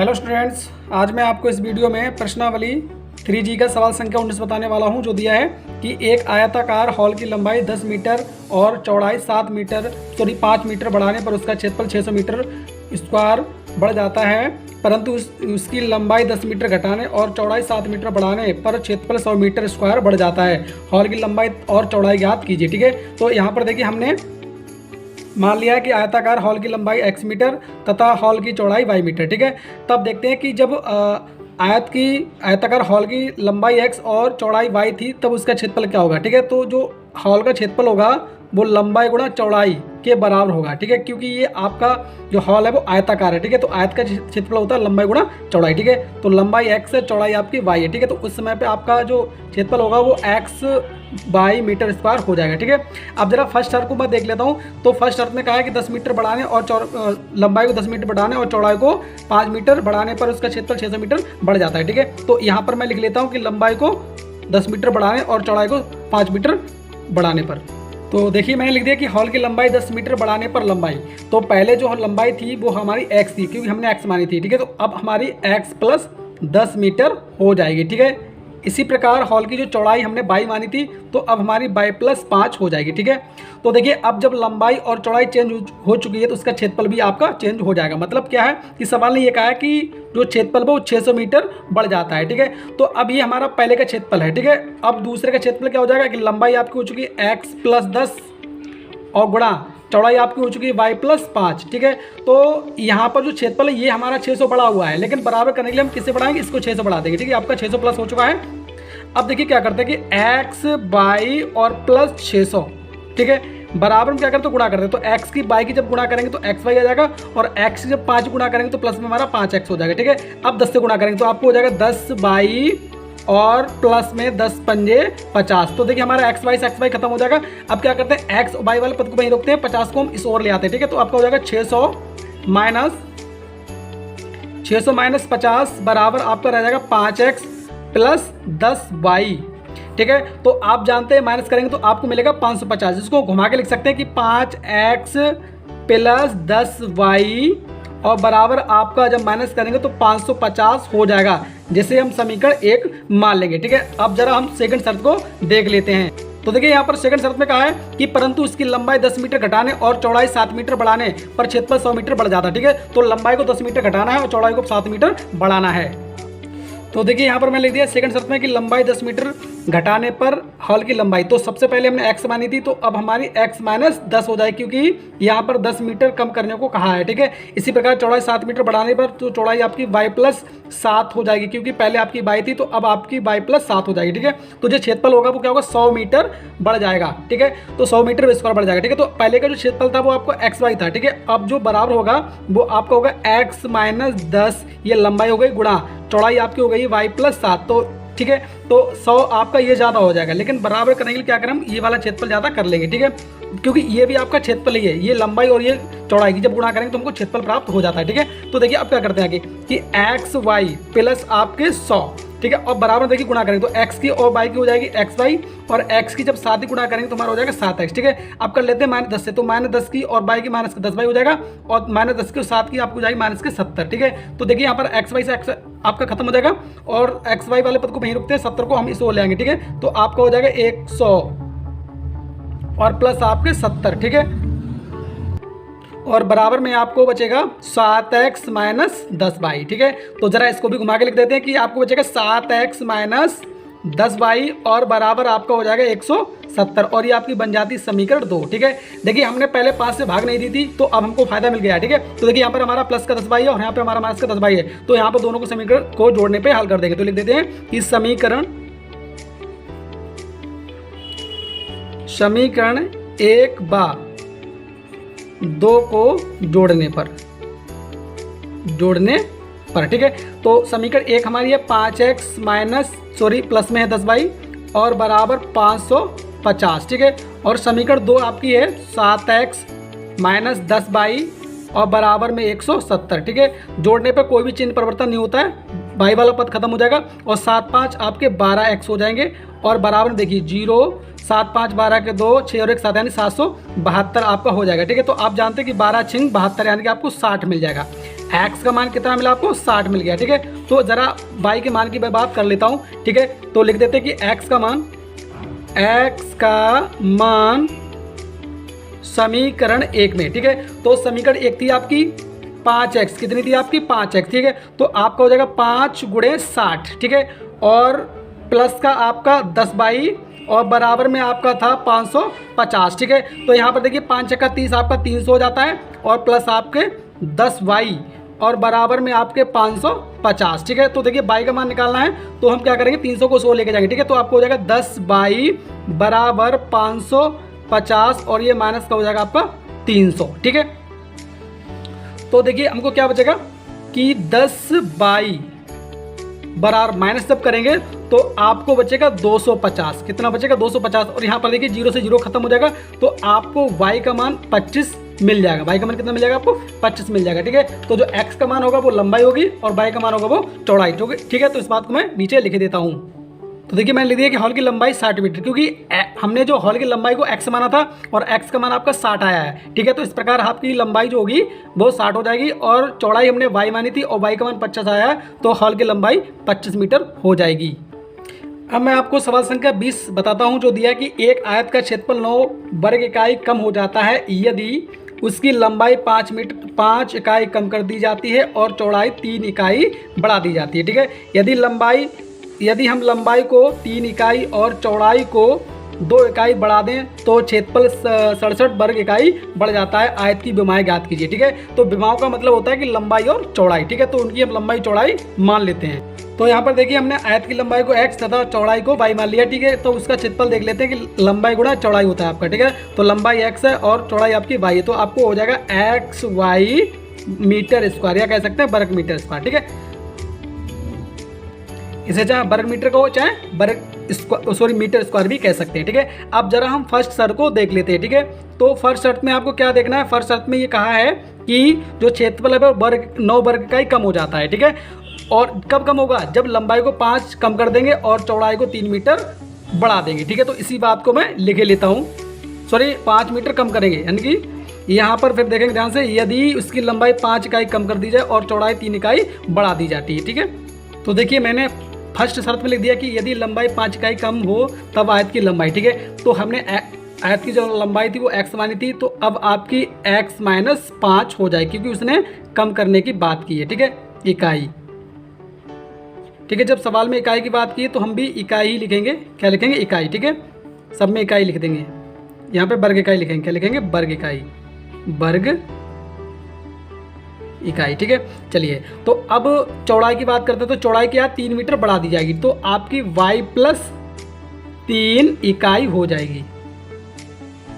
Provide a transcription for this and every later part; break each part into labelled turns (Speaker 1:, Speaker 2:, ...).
Speaker 1: Hello students, आज मैं आपको इस वीडियो में प्रश्नावली 3G का सवाल संख्या 19 बताने वाला हूं, जो दिया है कि एक आयताकार हॉल की लंबाई 10 मीटर और चौड़ाई 5 मीटर बढ़ाने पर उसका क्षेत्रफल 600 मीटर स्क्वायर बढ़ जाता है, परंतु उसकी लंबाई 10 मीटर घटाने और चौड़ाई 7 मीटर बढ़ाने पर क्षेत्रफल 100 मीटर स्क्वायर बढ़ जाता है। हॉल की लंबाई और चौड़ाई ज्ञात कीजिए। ठीक है, तो यहाँ पर देखिए हमने मान लिया है कि आयताकार हॉल की लंबाई x मीटर तथा हॉल की चौड़ाई y मीटर। ठीक है, तब देखते हैं कि जब आयताकार हॉल की लंबाई x और चौड़ाई y थी तब उसका क्षेत्रफल क्या होगा। ठीक है, तो जो हॉल का क्षेत्रफल होगा वो लंबाई गुणा चौड़ाई के बराबर होगा। ठीक है, क्योंकि ये आपका जो हॉल है वो आयताकार है। ठीक है, तो आयत का क्षेत्रफल होता है लंबाई गुणा चौड़ाई। ठीक है, तो लंबाई x है, चौड़ाई आपकी y है। ठीक है, तो उस समय पे आपका जो क्षेत्रफल होगा वो x बाई मीटर स्क्वायर हो जाएगा। ठीक है, अब जरा फर्स्ट शर्त को मैं देख लेता हूँ। तो फर्स्ट शर्त में कहा है कि 10 मीटर बढ़ाने और लंबाई को 10 मीटर बढ़ाने और चौड़ाई को 5 मीटर बढ़ाने पर उसका क्षेत्रफल 600 मीटर बढ़ जाता है। ठीक है, तो यहाँ पर मैं लिख लेता हूँ कि लंबाई को 10 मीटर बढ़ाने और चौड़ाई को 5 मीटर बढ़ाने पर। तो देखिए मैंने लिख दिया कि हॉल की लंबाई 10 मीटर बढ़ाने पर लंबाई, तो पहले जो लंबाई थी वो हमारी x थी क्योंकि हमने x मानी थी। ठीक है, तो अब हमारी x प्लस 10 मीटर हो जाएगी। ठीक है, इसी प्रकार हॉल की जो चौड़ाई हमने y मानी थी तो अब हमारी y प्लस 5 हो जाएगी। ठीक है, तो देखिए अब जब लंबाई और चौड़ाई चेंज हो चुकी है तो उसका क्षेत्रफल भी आपका चेंज हो जाएगा। मतलब क्या है कि सवाल ने ये कहा है कि जो क्षेत्रफल वो 600 मीटर बढ़ जाता है। ठीक है, तो अब ये हमारा पहले का क्षेत्रफल है। ठीक है, अब दूसरे का क्षेत्रफल क्या हो जाएगा कि लंबाई आपकी हो चुकी है x प्लस 10 और गुणा चौड़ाई आपकी हो चुकी है y प्लस 5। ठीक है, तो यहाँ पर जो क्षेत्रफल है ये हमारा 600 बढ़ा हुआ है, लेकिन बराबर करने के लिए हम किससे बढ़ाएंगे, इसको 600 बढ़ा देंगे। ठीक है, आपका 600 प्लस हो चुका है। अब देखिए क्या करते हैं कि x बाई और प्लस 600। ठीक है, बराबर में क्या करते हैं, गुणा करते हैं। तो x की y की जब गुणा करेंगे तो x y आ जाएगा और x जब 5 गुणा करेंगे तो प्लस में हमारा 5x हो जाएगा। ठीक है, अब 10 से गुणा करेंगे तो आपको हो जाएगा 10 बाई और प्लस में 10 पंजे 50। तो देखिए हमारा x y खत्म हो जाएगा। अब क्या करते हैं x y वाले पद को वहीं रोकते हैं, 50 को हम इस ओर ले आते हैं। ठीक है, तो आपका हो जाएगा 600 माइनस 50 बराबर आपका रह जाएगा 5x प्लस 10y। ठीक है, तो आप जानते हैं माइनस करेंगे तो आपको मिलेगा 550, जिसको घुमा के लिख सकते हैं कि 5x प्लस 10y और बराबर आपका जब माइनस करेंगे तो 550 हो जाएगा, जिसे हम समीकरण 1 मान लेंगे। ठीक है, अब जरा हम सेकंड शर्त को देख लेते हैं। तो देखिए यहाँ पर सेकंड शर्त में कहा है कि परंतु उसकी लंबाई 10 मीटर घटाने और चौड़ाई 7 मीटर बढ़ाने पर क्षेत्रफल 100 मीटर बढ़ जाता है। ठीक है, तो लंबाई को 10 मीटर घटाना है और चौड़ाई को 7 मीटर बढ़ाना है। तो देखिए यहाँ पर मैं लिख दिया सेकंड शर्त में कि लंबाई 10 मीटर घटाने पर हॉल की लंबाई, तो सबसे पहले हमने x मानी थी तो अब हमारी x माइनस 10 हो जाएगी क्योंकि यहाँ पर 10 मीटर कम करने को कहा है। ठीक है, इसी प्रकार चौड़ाई 7 मीटर बढ़ाने पर तो चौड़ाई आपकी y प्लस 7 हो जाएगी क्योंकि पहले आपकी y थी तो अब आपकी y प्लस 7 हो जाएगी। ठीक है, तो जो क्षेत्रफल होगा वो क्या होगा, 100 मीटर बढ़ जाएगा। ठीक है, तो 100 मीटर स्क्वायर बढ़ जाएगा। ठीक है, तो पहले का जो क्षेत्रफल था वो आपको एक्स वाई था। ठीक है, अब जो बराबर होगा वो आपका होगा x माइनस 10, ये लंबाई हो गई गुणा चौड़ाई आपकी हो गई y प्लस 7। तो ठीक है, तो 100 आपका ये ज़्यादा हो जाएगा, लेकिन बराबर करने के लिए क्या करें हम ये वाला क्षेत्रफल ज़्यादा कर लेंगे। ठीक है, क्योंकि ये भी आपका क्षेत्रफल ही है, ये लंबाई और ये चौड़ाई की जब गुणा करेंगे तो हमको क्षेत्रफल प्राप्त हो जाता है। ठीक है, तो देखिए अब क्या करते हैं आगे कि एक्स वाई प्लस आपके 100। ठीक है, और बराबर देखिए गुणा करेंगे तो x की और y की हो जाएगी xy और x की जब 7 ही गुणा करेंगे तो हमारा हो जाएगा 7x। ठीक है, अब कर लेते हैं -10 से, तो -10 की और y की -10y हो जाएगा और -10 की और 7 की आपको हो जाएगी -70। ठीक है, तो देखिए यहाँ पर xy से x आपका खत्म हो जाएगा और xy वाले पद को वहीं रुकते हैं, 70 को हम इस ओर ले आएंगे। ठीक है, तो आपका हो जाएगा 100 और प्लस आपके 70। ठीक है, और बराबर में आपको बचेगा 7x माइनस 10y। ठीक है, तो जरा इसको भी घुमा के लिख देते हैं कि आपको बचेगा 7x माइनस 10y और बराबर आपका हो जाएगा 170 और ये आपकी बन जाती समीकरण 2। ठीक है, देखिए हमने पहले 5 से भाग नहीं दी थी तो अब हमको फायदा मिल गया। ठीक है, तो देखिए यहाँ पर हमारा प्लस का 10y है और यहाँ पर हमारा माइनस का 10y है, तो यहाँ पर दोनों को समीकरण को जोड़ने पर हल कर देंगे। तो लिख देते हैं कि समीकरण 1 बा 2 को जोड़ने पर। ठीक है, तो समीकरण 1 हमारी है 5x प्लस में है 10y और बराबर 550। ठीक है, और समीकरण 2 आपकी है 7x माइनस 10y और बराबर में 170। ठीक है, जोड़ने पर कोई भी चिन्ह परिवर्तन नहीं होता है, y वाला पद खत्म हो जाएगा और 7 5 आपके 12x हो जाएंगे और बराबर देखिए 0 7 5 12 के 2 6 और 1 7 यानी 772 आपका हो जाएगा। ठीक है, तो आप जानते हैं कि 12 छिंग 72 यानी कि आपको 60 मिल जाएगा। एक्स का मान कितना मिला आपको 60 मिल गया। ठीक है, तो ज़रा वाई के मान की मैं बात कर लेता हूँ। ठीक है, तो लिख देते हैं कि एक्स का मान समीकरण 1 में। ठीक है, तो समीकरण 1 थी आपकी 5x, कितनी थी आपकी 5x। ठीक है, तो आपका हो जाएगा 5 गुणे 60। ठीक है, और प्लस का आपका 10/, और बराबर में आपका था 550। ठीक है, तो यहाँ पर देखिए 5 का 30 आपका 300 हो जाता है, और प्लस आपके 10y, और बराबर में आपके 550। ठीक है, तो देखिए y का मान निकालना है, तो हम क्या करेंगे 300 को 100 लेके जाएंगे। ठीक है, तो आपको हो जाएगा 10y बराबर 550, और ये माइनस का हो जाएगा आपका 300। ठीक है, तो देखिए हमको क्या बचेगा कि 10y बराबर माइनस जब करेंगे तो आपको बचेगा 250। कितना बचेगा 250, और यहाँ पर देखिए 0 से 0 खत्म हो जाएगा, तो आपको y का मान 25 मिल जाएगा। y का मान कितना मिल जाएगा आपको 25 मिल जाएगा। ठीक है, तो जो x का मान होगा वो लंबाई होगी, और y का मान होगा वो चौड़ाई। ठीक है, तो इस बात को मैं नीचे लिख देता हूँ। तो देखिए मैंने लिख दिया कि हॉल की लंबाई 60 मीटर, क्योंकि हमने जो हॉल की लंबाई को x माना था और x का मान आपका 60 आया है। ठीक है, तो इस प्रकार आपकी लंबाई जो होगी वो 60 हो जाएगी, और चौड़ाई हमने y मानी थी और y का मान 50 आया है, तो हॉल की लंबाई 25 मीटर हो जाएगी। अब मैं आपको सवाल संख्या 20 बताता हूँ, जो दिया है कि एक आयत का क्षेत्रफल 9 वर्ग इकाई कम हो जाता है यदि उसकी लंबाई 5 इकाई कम कर दी जाती है और चौड़ाई 3 इकाई बढ़ा दी जाती है। ठीक है, यदि हम लंबाई को 3 इकाई और चौड़ाई को 2 इकाई बढ़ा दें तो क्षेत्रफल 67 वर्ग इकाई बढ़ जाता है। आयत की विमाएँ ज्ञात कीजिए। ठीक है, तो विमाओं का मतलब होता है कि लंबाई और चौड़ाई। ठीक है, तो उनकी हम लंबाई चौड़ाई मान लेते हैं। तो यहाँ पर देखिए हमने आयत की लंबाई को x तथा चौड़ाई को y मान लिया। ठीक है, तो उसका क्षेत्रफल देख लेते हैं कि लंबाई गुणा चौड़ाई होता है आपका। ठीक है, तो लंबाई x है और चौड़ाई आपकी y है, तो आपको हो जाएगा xy मीटर स्क्वायर, या कह सकते हैं वर्ग मीटर स्क्वायर। ठीक है, इसे चाहे वर्ग मीटर को चाहे मीटर स्क्वायर भी कह सकते हैं। ठीक है, अब जरा हम फर्स्ट शर्त को देख लेते हैं। ठीक है, तो फर्स्ट शर्त में आपको क्या देखना है, फर्स्ट शर्त में ये कहा है कि जो क्षेत्रफल है वो 9 वर्ग का ही कम हो जाता है। ठीक है, और कब कम होगा, जब लंबाई को 5 कम कर देंगे और चौड़ाई को 3 मीटर बढ़ा देंगे। ठीक है, तो इसी बात को मैं लिखे लेता हूँ, 5 मीटर कम करेंगे, यानी कि यहाँ पर फिर देखेंगे ध्यान से, यदि उसकी लंबाई 5 इकाई कम कर दी जाए और चौड़ाई 3 इकाई बढ़ा दी जाती है। ठीक है, तो देखिए मैंने फर्स्ट शर्त में लिख दिया कि यदि लंबाई 5 इकाई कम हो तब आयत की लंबाई। ठीक है, तो हमने आयत की जो लंबाई थी वो x मानी थी, तो अब आपकी x माइनस 5 हो जाएगी, क्योंकि उसने कम करने की बात की है। ठीक है, इकाई। ठीक है, जब सवाल में इकाई की बात की है तो हम भी इकाई ही लिखेंगे। क्या लिखेंगे, इकाई। ठीक है, सब में इकाई लिख देंगे, यहाँ पे वर्ग इकाई लिखेंगे। क्या लिखेंगे, वर्ग इकाई, वर्ग इकाई। ठीक है, चलिए तो अब चौड़ाई की बात करते हैं, तो चौड़ाई क्या 3 मीटर बढ़ा दी जाएगी, तो आपकी y प्लस 3 इकाई हो जाएगी,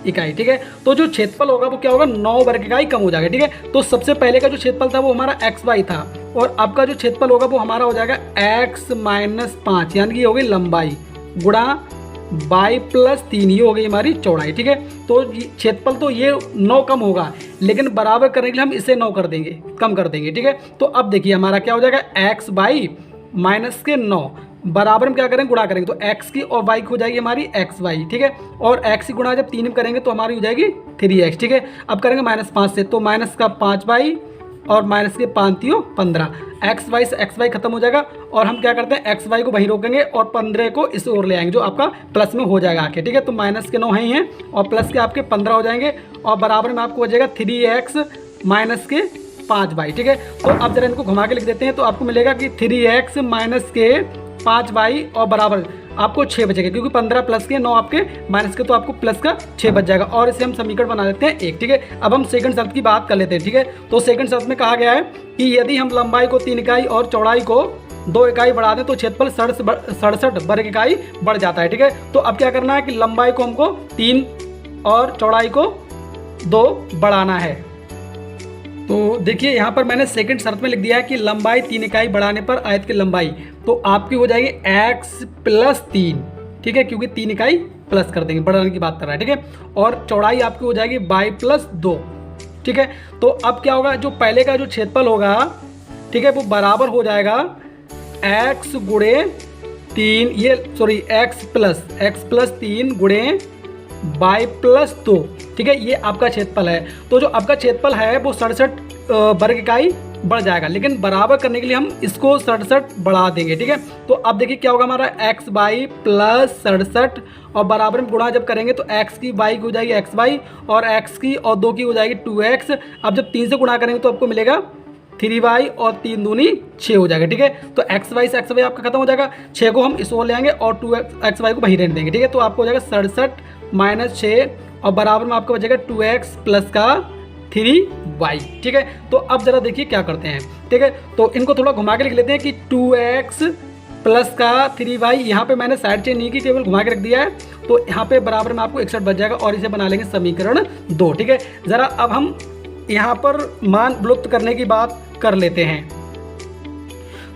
Speaker 1: इकाई। ठीक है, तो जो क्षेत्रफल होगा वो क्या होगा 9 वर्ग इकाई कम हो जाएगा। ठीक है, तो सबसे पहले का जो क्षेत्रफल था वो हमारा xy था, और अब का जो क्षेत्रफल होगा वो हमारा हो जाएगा x माइनस 5, यानी कि ये हो गई लंबाई गुणा y प्लस 3, ये हो गई हमारी चौड़ाई। ठीक है, तो क्षेत्रफल तो ये 9 कम होगा, लेकिन बराबर करने के लिए हम इसे 9 कर देंगे, कम कर देंगे। ठीक है, तो अब देखिए हमारा क्या हो जाएगा x बाई माइनस के 9 बराबर में क्या करेंगे, गुणा करेंगे, तो x की और y की हो जाएगी हमारी xy। ठीक है, और x की गुणा जब 3 में करेंगे तो हमारी हो जाएगी 3x। ठीक है, अब करेंगे -5 से, तो माइनस का 5y और माइनस के 5 15, xy से xy खत्म हो जाएगा, और हम क्या करते हैं xy को वहीं रोकेंगे और 15 को इस ओर ले आएंगे, जो आपका प्लस में हो जाएगा आके। ठीक है, तो माइनस के 9 हैं और प्लस के आपके 15 हो जाएंगे, और बराबर में आपको हो जाएगा 3x माइनस के 5y। ठीक है, तो अब जरा इनको घुमा के लिख देते हैं, तो आपको मिलेगा कि 3x माइनस के 5y और बराबर आपको 6 बचेगा, क्योंकि 15 प्लस के 9 आपके माइनस के, तो आपको प्लस का 6 बच जाएगा, और इसे हम समीकरण बना देते हैं 1। ठीक है, अब हम सेकंड शर्त की बात कर लेते हैं। ठीक है, तो सेकंड शर्त में कहा गया है कि यदि हम लंबाई को 3 इकाई और चौड़ाई को 2 इकाई बढ़ा दें तो क्षेत्रफल 67 वर्ग इकाई बढ़ जाता है। ठीक है, तो अब क्या करना है कि लंबाई को हमको 3 और चौड़ाई को 2 बढ़ाना है। तो देखिए यहाँ पर मैंने सेकंड शर्त में लिख दिया है कि लंबाई 3 इकाई बढ़ाने पर आयत की लंबाई तो आपकी हो जाएगी x प्लस 3। ठीक है, क्योंकि 3 इकाई प्लस कर देंगे, बढ़ाने की बात कर रहा है। ठीक है, और चौड़ाई आपकी हो जाएगी y प्लस 2। ठीक है, तो अब क्या होगा, जो पहले का जो क्षेत्रफल होगा, ठीक है, वो बराबर हो जाएगा x गुणे 3, x प्लस 3 गुणे y प्लस 2। ठीक है, ये आपका क्षेत्रफल है। तो जो आपका क्षेत्रफल है वो 67 वर्ग इकाई बढ़ जाएगा, लेकिन बराबर करने के लिए हम इसको 67 बढ़ा देंगे। ठीक है, तो अब देखिए क्या होगा हमारा एक्स वाई प्लस 67 और बराबर में गुणा जब करेंगे तो एक्स की वाई की हो जाएगी एक्स वाई और एक्स की और 2 की हो जाएगी 2x। अब जब 3 से गुणा करेंगे तो आपको मिलेगा 3y और 3 दूनी 6 हो जाएगा। ठीक है, तो एक्स वाई से एक्स वाई आपका खत्म हो जाएगा, 6 को हम इस ओर ले आएंगे और 2x वाई को वहीं रहने देंगे। ठीक है, तो आपको हो जाएगा 67 - 6 और बराबर में आपको बचेगा 2x प्लस का 3y। ठीक है, तो अब जरा देखिए क्या करते हैं। ठीक है, तो इनको थोड़ा घुमा के लिख लेते हैं कि 2x प्लस का 3y, यहाँ पे मैंने साइड चेंज नहीं की, केवल घुमा के रख दिया है, तो यहाँ पे बराबर में आपको 61 बच जाएगा और इसे बना लेंगे समीकरण 2। ठीक है, ज़रा अब हम यहाँ पर मान विलुप्त करने की बात कर लेते हैं।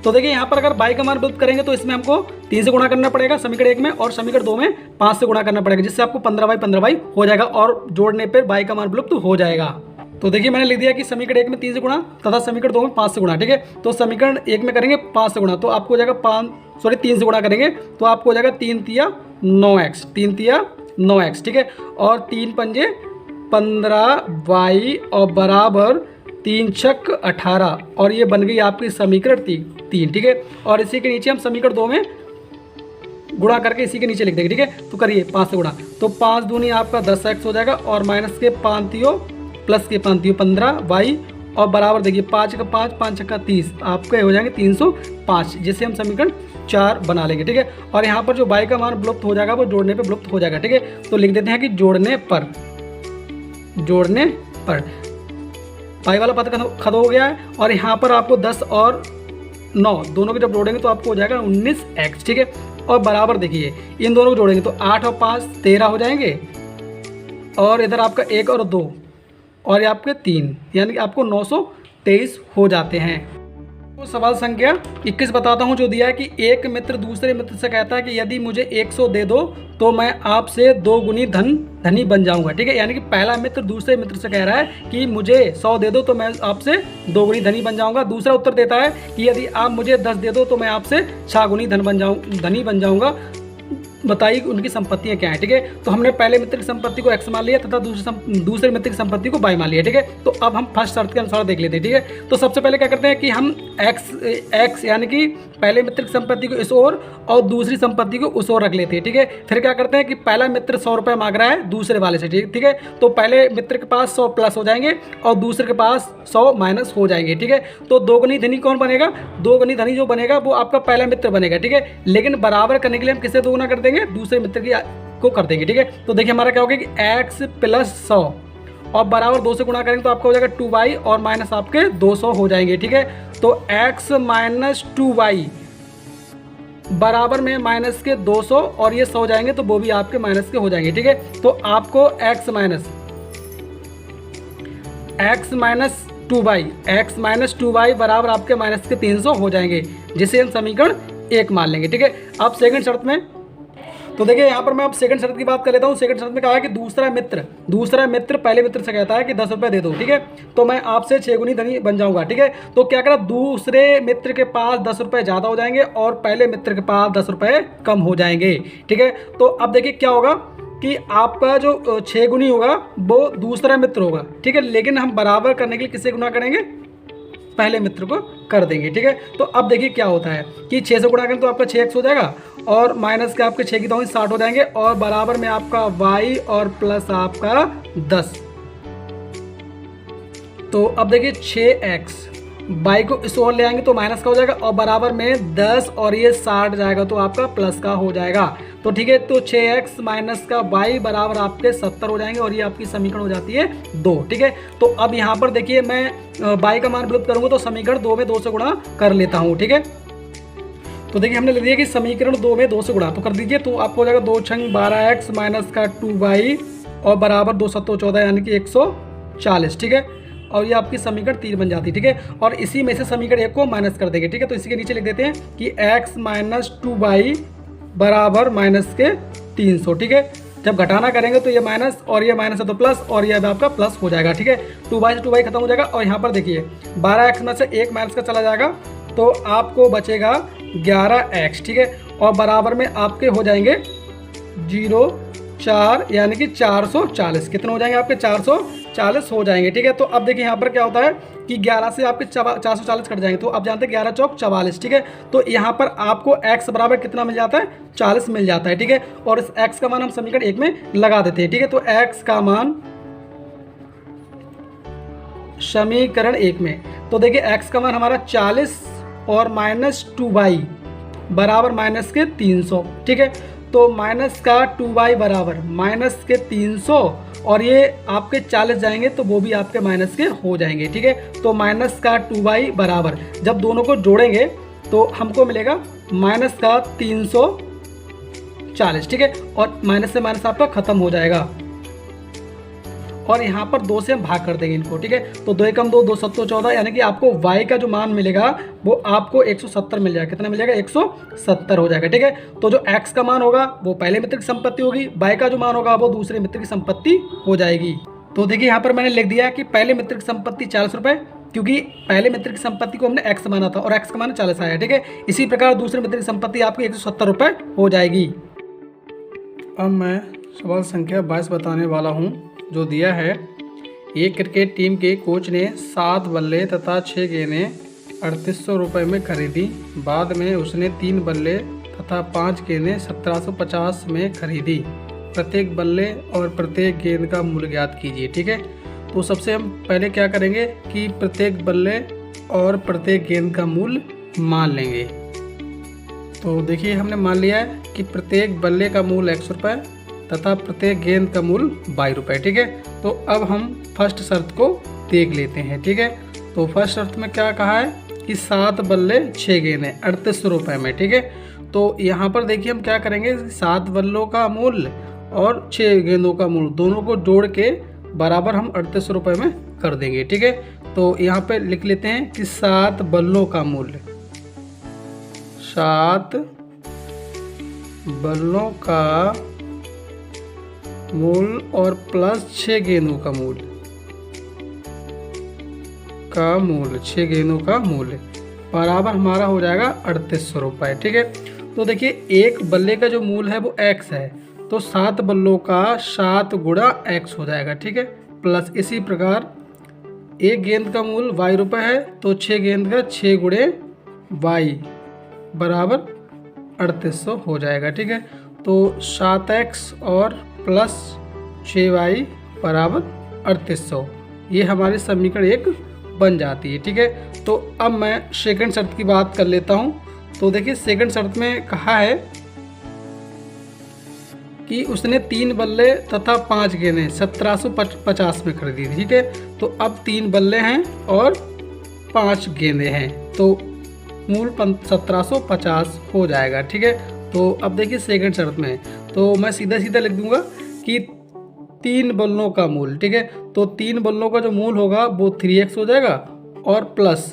Speaker 1: तो देखिए यहाँ पर अगर y का मान विलुप्त करेंगे तो इसमें हमको 3 से गुणा करना पड़ेगा समीकरण 1 में और समीकरण 2 में 5 से गुणा करना पड़ेगा, जिससे आपको 15y हो जाएगा और जोड़ने पर y का मान विलुप्त हो जाएगा। तो देखिए मैंने लिख दिया कि समीकरण 1 में 3 से गुणा तथा समीकरण 2 में 5 से गुणा। ठीक है, तो समीकरण 1 में करेंगे 5 से गुणा तो आपको हो जाएगा 3 से गुणा करेंगे तो आपको हो जाएगा 3 तिया 9x, 3 तिया 9x। ठीक है, और 3 पंजे 15y और बराबर 3 छक 18 और ये बन गई आपकी समीकरण 3। ठीक है, और इसी के नीचे हम समीकरण 2 में गुणा करके इसी के नीचे लिख देंगे। ठीक है, तो करिए 5 से गुणा तो 5 दूनी आपका 10x हो जाएगा और माइनस के 5 तियो प्लस के 5 तियो 15y और बराबर देखिए 5 का 5 5 का 30 आपके हो जाएंगे 305, जिसे हम समीकरण 4 बना लेंगे। ठीक है, और यहाँ पर जो y का मान विलुप्त हो जाएगा वो जोड़ने पे विलुप्त हो जाएगा। ठीक है, तो लिख देते हैं कि जोड़ने पर y वाला पद खत्म हो गया है और यहाँ पर आपको 10 और 9 दोनों को जब जोड़ेंगे तो आपको हो जाएगा 19x। ठीक है, और बराबर देखिए इन दोनों को जोड़ेंगे तो 8 और 5 13 हो जाएंगे और इधर आपका 1 और 2 और ये आपके 3 यानी कि आपको 923 हो जाते हैं। तो सवाल संख्या 21 बताता हूँ जो दिया है कि एक मित्र दूसरे मित्र से कहता है कि यदि मुझे 100 दे दो तो मैं आपसे 2 गुनी धनी बन जाऊंगा। ठीक है, यानी कि पहला मित्र दूसरे मित्र से कह रहा है कि मुझे 100 दे दो तो मैं आपसे 2 गुनी धनी बन जाऊंगा। दूसरा उत्तर देता है कि यदि आप मुझे 10 दे दो तो मैं आपसे 6 गुनी धनी बन जाऊंगा। बताइए उनकी संपत्तियां क्या है। ठीक है, तो हमने पहले मित्र की संपत्ति को x मान लिया तथा दूसरे मित्र की संपत्ति को y मान लिया। ठीक है, तो अब हम फर्स्ट शर्त के अनुसार देख लेते हैं। ठीक है, तो सबसे पहले क्या करते हैं कि हम x यानी कि पहले मित्र की संपत्ति को इस ओर और दूसरी संपत्ति को उस ओर रख लेते हैं। ठीक है, फिर क्या करते हैं कि पहला मित्र 100 रुपये मांग रहा है दूसरे वाले से। ठीक है, तो पहले मित्र के पास 100 प्लस हो जाएंगे और दूसरे के पास 100 माइनस हो जाएंगे। ठीक है, तो 2 गुनी धनी कौन बनेगा? 2 गुनी धनी जो बनेगा वो आपका पहला मित्र बनेगा। ठीक है, लेकिन बराबर करने के लिए हम किससे 2 गुना कर देंगे? दूसरे मित्र की को कर देंगे। ठीक है, तो देखिए हमारा क्या होगा कि x प्लस 100 और बराबर 2 से गुणा करेंगे तो आपका हो जाएगा 2y और माइनस आपके 200 हो जाएंगे। ठीक है, तो x माइनस 2y बराबर में माइनस के 200 और ये 100 हो जाएंगे तो वो भी आपके माइनस के हो जाएंगे। ठीक है, तो आपको x माइनस 2y बराबर आपके माइनस के 300 हो जाएंगे, जिसे हम समीकरण 1 मान लेंगे। ठीक है, अब सेकंड शर्त में तो देखिए यहाँ पर मैं अब सेकंड शर्त की बात कर लेता हूँ। सेकंड शर्त में कहा है कि दूसरा मित्र पहले मित्र से कहता है कि 10 रुपये दे दो। ठीक है, तो मैं आपसे 6 गुनी धनी बन जाऊंगा। ठीक है, तो क्या करा, दूसरे मित्र के पास 10 रुपये ज़्यादा हो जाएंगे और पहले मित्र के पास 10 रुपये कम हो जाएंगे। ठीक है, तो अब देखिए क्या होगा कि आपका जो 6 गुनी होगा वो दूसरा मित्र होगा। ठीक है, लेकिन हम बराबर करने के लिए किससे गुना करेंगे? पहले मित्र को कर देंगे। ठीक है, तो अब देखिए क्या होता है कि 6 से गुणा करें तो आपका 6x हो जाएगा और माइनस के आपके 6 की 2 60 हो जाएंगे और बराबर में आपका y और प्लस आपका 10। तो अब देखिए 6x y को इस ओर ले आएंगे तो माइनस का हो जाएगा और बराबर में 10 और ये 60 जाएगा तो आपका प्लस का हो जाएगा। तो ठीक है, तो 6x माइनस का y बराबर आपके 70 हो जाएंगे और ये आपकी समीकरण हो जाती है 2। ठीक है, तो अब यहाँ पर देखिए मैं y का मान विलुप्त करूँगा तो समीकरण 2 में 2 से गुणा कर लेता हूँ। ठीक है, तो देखिए हमने ले लिया कि समीकरण 2 में 2 से गुणा तो कर दीजिए तो आपको हो जाएगा 2 छंग 12x माइनस का 2y और बराबर 2 सत्तो 14 यानी कि 140। ठीक है, और ये आपकी समीकरण 3 बन जाती है। ठीक है, और इसी में से समीकरण 1 को माइनस कर देंगे। ठीक है, तो इसी के नीचे लिख देते हैं कि x माइनस 2y बराबर माइनस के 300। ठीक है, जब घटाना करेंगे तो ये माइनस और ये माइनस है तो प्लस और ये आपका प्लस हो जाएगा। ठीक है, 2y से 2y खत्म हो जाएगा और यहाँ पर देखिए 12x में से 1 माइनस का चला जाएगा तो आपको बचेगा 11x। ठीक है, और बराबर में आपके हो जाएंगे 0 4 यानी कि 440 कितने हो जाएंगे आपके 440 हो जाएंगे। ठीक है, तो अब देखिए यहाँ पर क्या होता है कि 11 से आपके 440 कट जाएंगे, तो आप जानते हैं 11 चौक 44। ठीक है, तो यहाँ पर आपको x बराबर कितना मिल जाता है 40 मिल जाता है। ठीक है, और इस x का मान हम समीकरण 1 में लगा देते हैं। ठीक है, तो x का मान समीकरण 1 में, तो देखिए x का मान हमारा 40 और -2y बराबर माइनस के 300। ठीक है, तो माइनस का 2y बराबर माइनस के 300 और ये आपके 40 जाएंगे तो वो भी आपके माइनस के हो जाएंगे। ठीक है, तो माइनस का 2y बराबर जब दोनों को जोड़ेंगे तो हमको मिलेगा माइनस का 340। ठीक है, और माइनस से माइनस आपका खत्म हो जाएगा और यहाँ पर 2 से हम भाग कर देंगे इनको। ठीक है, तो 2 एकम 2, 2 सत्तो 14 यानी कि आपको y का जो मान मिलेगा वो आपको 170 मिल जाएगा। कितना मिल जाएगा 170 हो जाएगा। ठीक है, तो जो x का मान होगा वो पहले मित्र की संपत्ति होगी, y का जो मान होगा वो दूसरे मित्र की संपत्ति हो जाएगी। तो देखिए यहाँ पर मैंने लिख दिया कि पहले मित्र की संपत्ति 40 रुपये, क्योंकि पहले मित्र की संपत्ति को हमने x माना था और x का मान 40 आया। ठीक है, इसी प्रकार दूसरे मित्र की संपत्ति आपकी 170 रुपये हो जाएगी। अब मैं सवाल संख्या 22 बताने वाला हूँ जो दिया है। एक क्रिकेट टीम के कोच ने 7 बल्ले तथा 6 गेंदें 3800 रुपये में खरीदी। बाद में उसने 3 बल्ले तथा 5 गेंदें 1750 में खरीदी। प्रत्येक बल्ले और प्रत्येक गेंद का मूल्य ज्ञात कीजिए। ठीक है, तो सबसे हम पहले क्या करेंगे कि प्रत्येक बल्ले और प्रत्येक गेंद का मूल्य मान लेंगे। तो देखिए हमने मान लिया है कि प्रत्येक बल्ले का मूल्य 100 रुपये तथा प्रत्येक गेंद का मूल्य 22 रुपये। ठीक है, तो अब हम फर्स्ट शर्त को देख लेते हैं। ठीक है, तो फर्स्ट शर्त में क्या कहा है कि 7 बल्ले 6 गेंदें 3800 रुपये में। ठीक है, तो यहाँ पर देखिए हम क्या करेंगे 7 बल्लों का मूल्य और 6 गेंदों का मूल्य दोनों को जोड़ के बराबर हम 3800 रुपये में कर देंगे। ठीक है, तो यहाँ पे लिख लेते हैं कि 7 बल्लों का मूल्य, 7 बल्लों का मूल्य और प्लस 6 गेंदों का मूल्य 6 गेंदों का मूल्य बराबर हमारा हो जाएगा 3800 रुपये। ठीक है, तो देखिए एक बल्ले का जो मूल्य है वो x है, तो 7 बल्लों का 7 गुणा x हो जाएगा। ठीक है, प्लस इसी प्रकार एक गेंद का मूल्य y रुपये है, तो 6 गेंद का 6 गुणे y बराबर 3800 हो जाएगा। ठीक है, तो 7x और प्लस 6y बराबर 3800, ये हमारी समीकरण 1 बन जाती है। ठीक है, तो अब मैं सेकंड शर्त की बात कर लेता हूँ। तो देखिए सेकंड शर्त में कहा है कि उसने 3 बल्ले तथा 5 गेंदें 1750 में खरीदी। ठीक है, तो अब 3 बल्ले हैं और 5 गेंदें हैं, तो मूल 1750 हो जाएगा। ठीक है, तो अब देखिए सेकंड शर्त में तो मैं सीधा सीधा लिख दूंगा कि 3 बल्लों का मूल्य। ठीक है, तो 3 बल्लों का जो मूल्य होगा वो 3x हो जाएगा और प्लस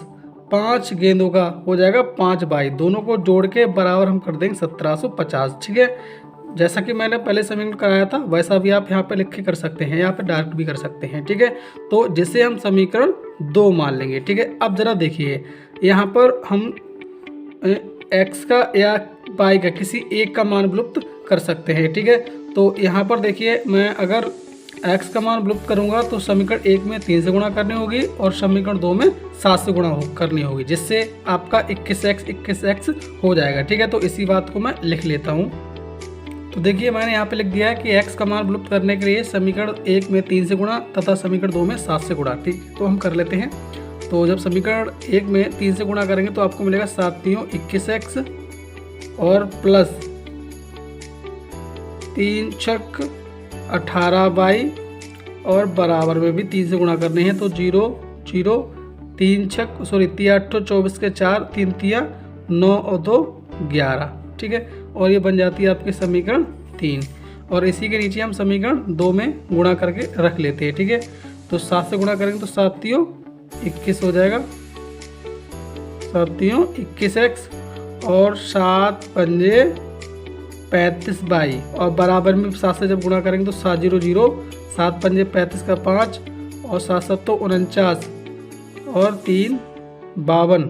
Speaker 1: 5 गेंदों का हो जाएगा 5y, दोनों को जोड़ के बराबर हम कर देंगे 1750। ठीक है, जैसा कि मैंने पहले समीकरण कराया था वैसा भी आप यहाँ पे लिख के कर सकते हैं, यहाँ पे डायरेक्ट भी कर सकते हैं। ठीक है, तो जिसे हम समीकरण 2 मान लेंगे। ठीक है, अब ज़रा देखिए यहाँ पर हम x का या y का किसी एक का मान विलुप्त कर सकते हैं। ठीक है, तो यहाँ पर देखिए मैं अगर x का मान विलुप्त करूँगा तो समीकरण 1 में 3 से गुणा करनी होगी और समीकरण 2 में 7 से गुणा करनी होगी, जिससे आपका 21x हो जाएगा। ठीक है, तो इसी बात को मैं लिख लेता हूँ। तो देखिए मैंने यहाँ पे लिख दिया है कि x का मान विलुप्त करने के लिए समीकरण 1 में 3 से गुणा तथा समीकरण 2 में 7 से गुणा। ठीक, तो हम कर लेते हैं। तो जब समीकरण 1 में 3 से गुणा करेंगे तो आपको मिलेगा 7 3 21x और प्लस 3 छक 18y और बराबर में भी 3 से गुणा करने हैं, तो 0 0 3 छक 8 24 के 4 3 तिया 9 और 2 11। ठीक है, और ये बन जाती है आपकी समीकरण 3 और इसी के नीचे हम समीकरण 2 में गुणा करके रख लेते हैं। ठीक है, तो 7 से गुणा करेंगे तो 7 3 21 हो जाएगा, 7 3 21x और 7 पंजे 35y और बराबर में 7 से जब गुणा करेंगे तो 7 0 0 7 पंजे 35 का 5 और 7 7 49 और 3 52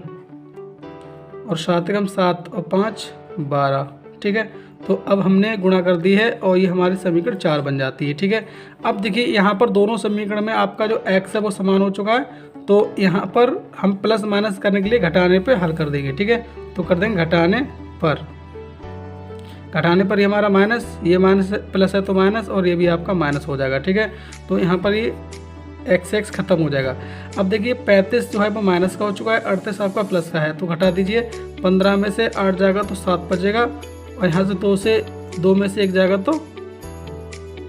Speaker 1: और 7 एकम 7 और 5 12। ठीक है, तो अब हमने गुणा कर दी है और ये हमारी समीकरण 4 बन जाती है। ठीक है, अब देखिए यहाँ पर दोनों समीकरण में आपका जो x है वो समान हो चुका है, तो यहाँ पर हम प्लस माइनस करने के लिए घटाने पे हल कर देंगे। ठीक है, तो कर देंगे घटाने पर ये हमारा माइनस, ये माइनस प्लस है तो माइनस, और ये भी आपका माइनस हो जाएगा। ठीक है, तो यहाँ पर ये x खत्म हो जाएगा। अब देखिए 35 जो है वो माइनस का हो चुका है, 38 आपका प्लस का है, तो घटा दीजिए। 15 में से 8 जाएगा तो 7 बचेगा, और यहाँ से 2 में से 1 जाएगा तो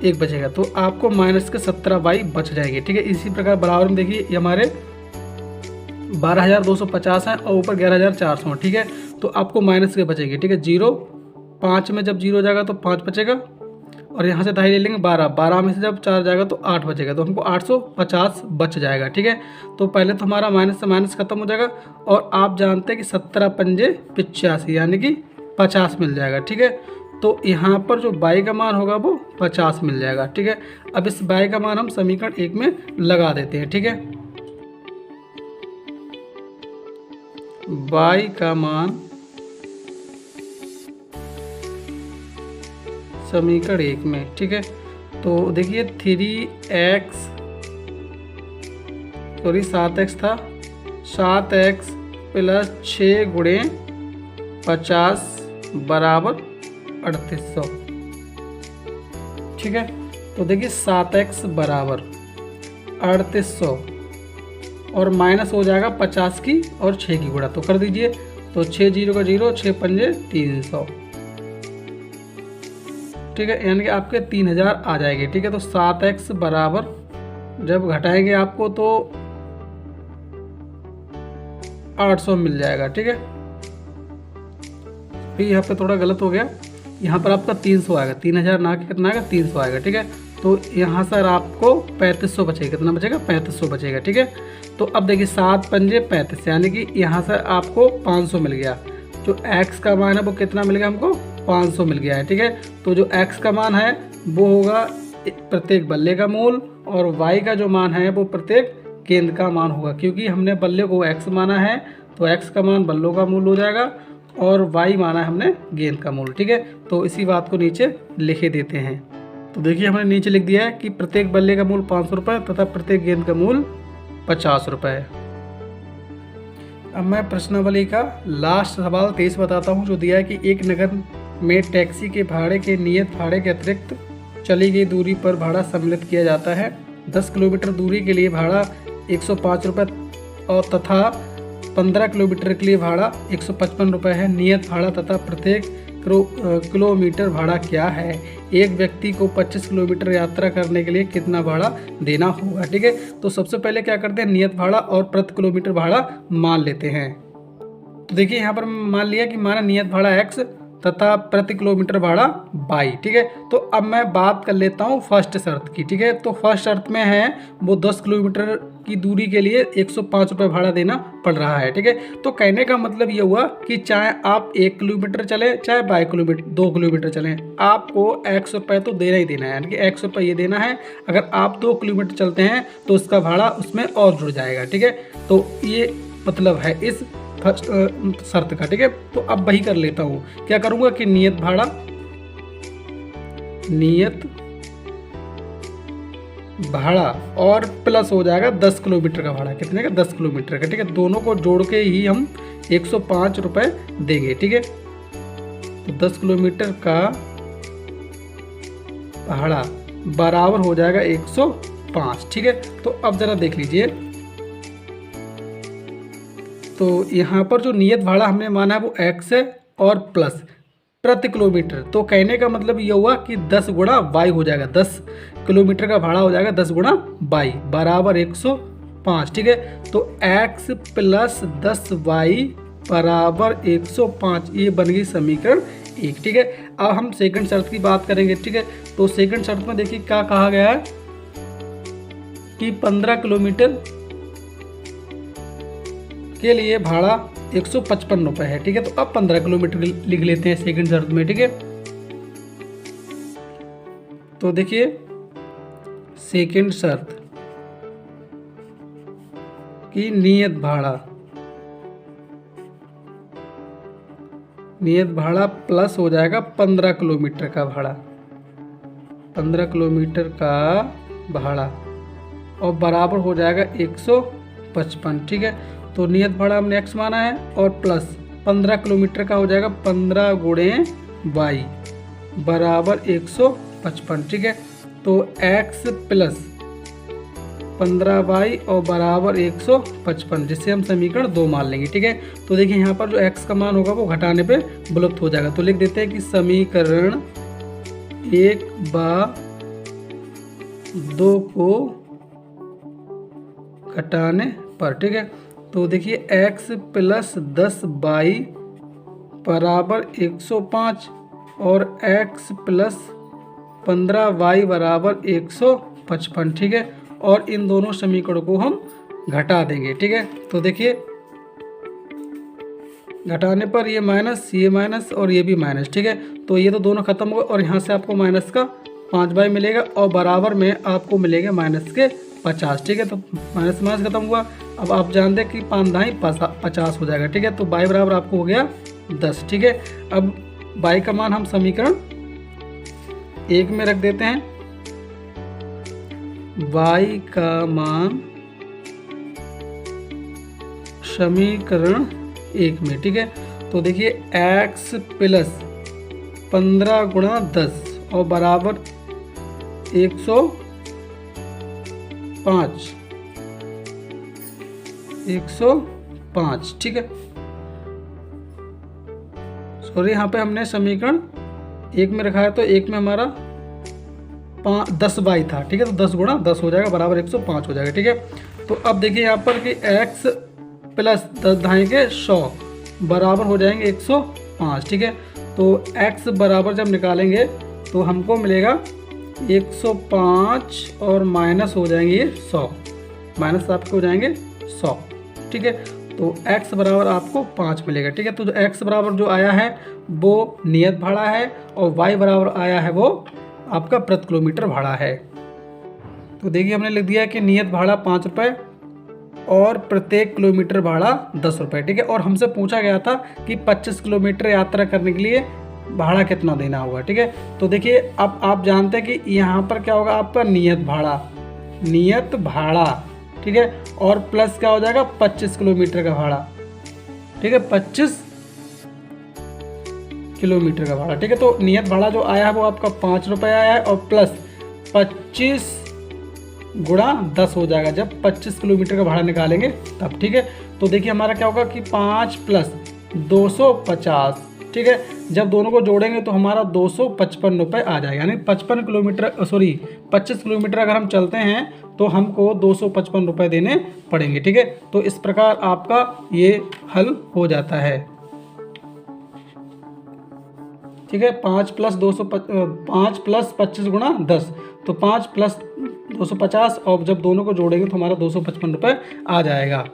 Speaker 1: 1 बचेगा, तो आपको माइनस के 17y बच जाएंगे। ठीक है, इसी प्रकार बराबर में देखिए ये हमारे 12,250 हैं और ऊपर 11,400 हैं। ठीक है, तो आपको माइनस के बचेंगे। ठीक है, 0 5 में जब 0 जाएगा तो 5 बचेगा, और यहाँ से दहाई ले लेंगे 12 में से जब 4 जाएगा तो 8 बचेगा, तो हमको 850 बच जाएगा। ठीक है, तो पहले तो हमारा माइनस से माइनस खत्म हो जाएगा, और आप जानते हैं कि 17 पंजे 85 यानी कि 50 मिल जाएगा। ठीक है, तो यहाँ पर जो y का मान होगा वो 50 मिल जाएगा। ठीक है, अब इस y का मान हम समीकरण 1 में लगा देते हैं। ठीक है, y का मान समीकरण 1 में। ठीक है, तो देखिए 7x था, 7x प्लस 6 गुणे 50 बराबर 3800। ठीक है, तो देखिए 7x बराबर 3800 और माइनस हो जाएगा 50 की और 6 की गुणा, तो कर दीजिए। तो 6 0 का 0, 6 पंजे 300। ठीक है, यानी कि आपके 3000 आ जाएंगे। ठीक है, तो 7x बराबर जब घटाएंगे आपको तो 800 मिल जाएगा। ठीक है, फिर यहाँ पे थोड़ा गलत हो गया, यहाँ पर आपका 300 आएगा, 3000 ना के कितना आएगा 300 आएगा। ठीक है, तो यहाँ सर आपको 3500 बचेगा, कितना बचेगा 3500 बचेगा। ठीक है, तो अब देखिए 7 पंजे 35 यानी कि यहाँ से आपको 500 मिल गया। जो x का मान है वो कितना मिल गया हमको 500 मिल गया है। ठीक है, तो जो x का मान है वो होगा प्रत्येक बल्ले का मूल, और y का जो मान है वो प्रत्येक गेंद का मान होगा, क्योंकि हमने बल्ले को x माना है तो x का मान बल्लों का मूल हो जाएगा, और y माना है हमने गेंद का मूल। ठीक है, तो इसी बात को नीचे लिखे देते हैं। तो देखिए हमने नीचे लिख दिया है कि प्रत्येक बल्ले का मूल 500 रुपये तथा प्रत्येक गेंद का मूल 50 रुपये। अब मैं प्रश्नावली का लास्ट सवाल 23 बताता हूँ, जो दिया है कि एक नगर में टैक्सी के भाड़े के नियत भाड़े के अतिरिक्त चली गई दूरी पर भाड़ा सम्मिलित किया जाता है। 10 किलोमीटर दूरी के लिए भाड़ा 105 रुपये और तथा 15 किलोमीटर के लिए भाड़ा 155 रुपये है। नियत भाड़ा तथा प्रत्येक किलोमीटर भाड़ा क्या है? एक व्यक्ति को 25 किलोमीटर यात्रा करने के लिए कितना भाड़ा देना होगा? ठीक है, तो सबसे पहले क्या करते हैं, नियत भाड़ा और प्रति किलोमीटर भाड़ा मान लेते हैं। तो देखिए यहाँ पर मान लिया कि माना नियत भाड़ा x तथा प्रति किलोमीटर भाड़ा y। ठीक है, तो अब मैं बात कर लेता हूँ फर्स्ट शर्त की। ठीक है, तो फर्स्ट शर्त में है वो 10 किलोमीटर की दूरी के लिए 105 रुपये भाड़ा देना पड़ रहा है। ठीक है, तो कहने का मतलब ये हुआ कि चाहे आप 1 किलोमीटर चले चाहे 2 किलोमीटर चलें, आपको x रुपये तो देना ही देना है, यानी कि x रुपये ये देना है। अगर आप 2 किलोमीटर चलते हैं तो उसका भाड़ा उसमें और जुड़ जाएगा। ठीक है, तो ये मतलब है इस फर्स्ट शर्त का। ठीक है, तो अब वही कर लेता हूँ, क्या करूँगा कि नियत भाड़ा और प्लस हो जाएगा 10 किलोमीटर का भाड़ा। कितने का? 10 किलोमीटर का। ठीक है, दोनों को जोड़ के ही हम 105 रुपये देंगे। ठीक है, तो 10 किलोमीटर का भाड़ा बराबर हो जाएगा 105। ठीक है, तो अब ज़रा देख लीजिए, तो यहाँ पर जो नियत भाड़ा हमने माना है वो x है और प्लस प्रति किलोमीटर, तो कहने का मतलब ये हुआ कि 10 गुणा y हो जाएगा। 10 किलोमीटर का भाड़ा हो जाएगा 10 गुणा y बराबर 105। ठीक है, तो x प्लस 10y बराबर 105, ये बन गई समीकरण 1। ठीक है, अब हम सेकंड शर्त की बात करेंगे। ठीक है, तो सेकंड शर्त में देखिए क्या कहा गया है कि 15 किलोमीटर के लिए भाड़ा 155 रुपये है। ठीक है, तो अब 15 किलोमीटर लिख लेते हैं सेकंड शर्त में। ठीक है, तो देखिए सेकंड शर्त की नियत नियत भाड़ा प्लस हो जाएगा 15 किलोमीटर का भाड़ा, 15 किलोमीटर का भाड़ा, और बराबर हो जाएगा 155। ठीक है, तो नियत भाड़ा हमने x माना है और प्लस 15 किलोमीटर का हो जाएगा 15 गुणे y बराबर 155। ठीक है, तो x प्लस 15y और बराबर 155, जिससे हम समीकरण 2 मान लेंगे। ठीक है, तो देखिए यहाँ पर जो x का मान होगा वो घटाने पे विलुप्त हो जाएगा। तो लिख देते हैं कि समीकरण 1/2 को घटाने पर। ठीक है, तो देखिए x प्लस 10y बराबर 105 और x प्लस 15y बराबर 155। ठीक है, और इन दोनों समीकरणों को हम घटा देंगे। ठीक है, तो देखिए घटाने पर ये माइनस और ये भी माइनस। ठीक है, तो ये तो दोनों खत्म हो गए और यहाँ से आपको माइनस का 5y मिलेगा और बराबर में आपको मिलेगा माइनस के 50। ठीक है, तो माइनस खत्म हुआ। अब आप जानते हैं कि 5×50 हो जाएगा। ठीक है, तो y बराबर आपको हो गया 10। ठीक है, अब y का मान हम समीकरण 1 में रख देते हैं। y का मान समीकरण 1 में। ठीक है, तो देखिए x प्लस 15 गुणा 10 और बराबर 105। ठीक है, सॉरी यहाँ पे हमने समीकरण 1 में रखा है, तो 1 में हमारा 10y था। ठीक है, तो 10 गुणा 10 हो जाएगा बराबर 105 हो जाएगा। ठीक है, तो अब देखिए यहाँ पर कि x प्लस 10 ढाई के 100 बराबर हो जाएंगे 105। ठीक है, तो x बराबर जब निकालेंगे तो हमको मिलेगा 105 और माइनस हो जाएंगे ये 100, माइनस आपके हो जाएंगे 100। ठीक है, तो x बराबर आपको 5 मिलेगा। ठीक है, तो जो x बराबर जो आया है वो नियत भाड़ा है और y बराबर आया है वो आपका प्रति किलोमीटर भाड़ा है। तो देखिए हमने लिख दिया है कि नियत भाड़ा 5 रुपये और प्रत्येक किलोमीटर भाड़ा 10 रुपये। ठीक है, और हमसे पूछा गया था कि 25 किलोमीटर यात्रा करने के लिए भाड़ा कितना देना होगा। ठीक है, तो देखिए अब आप जानते हैं कि यहाँ पर क्या होगा आपका नियत भाड़ा। ठीक है, और प्लस क्या हो जाएगा 25 किलोमीटर का भाड़ा। ठीक है, 25 किलोमीटर का भाड़ा। ठीक है, तो नियत भाड़ा जो आया है वो आपका 5 रुपये आया है और प्लस 25 गुणा 10 हो जाएगा जब 25 किलोमीटर का भाड़ा निकालेंगे तब। ठीक है, तो देखिए हमारा क्या होगा कि 5 प्लस 250। ठीक है, जब दोनों को जोड़ेंगे तो हमारा 255 रुपये आ जाएगा, यानी 25 किलोमीटर अगर हम चलते हैं तो हमको 255 रुपये देने पड़ेंगे। ठीक है, तो इस प्रकार आपका ये हल हो जाता है। ठीक है, 5 प्लस 25 गुणा 10, तो 5 प्लस 250 और जब दोनों को जोड़ेंगे तो हमारा 255 रुपये आ जाएगा।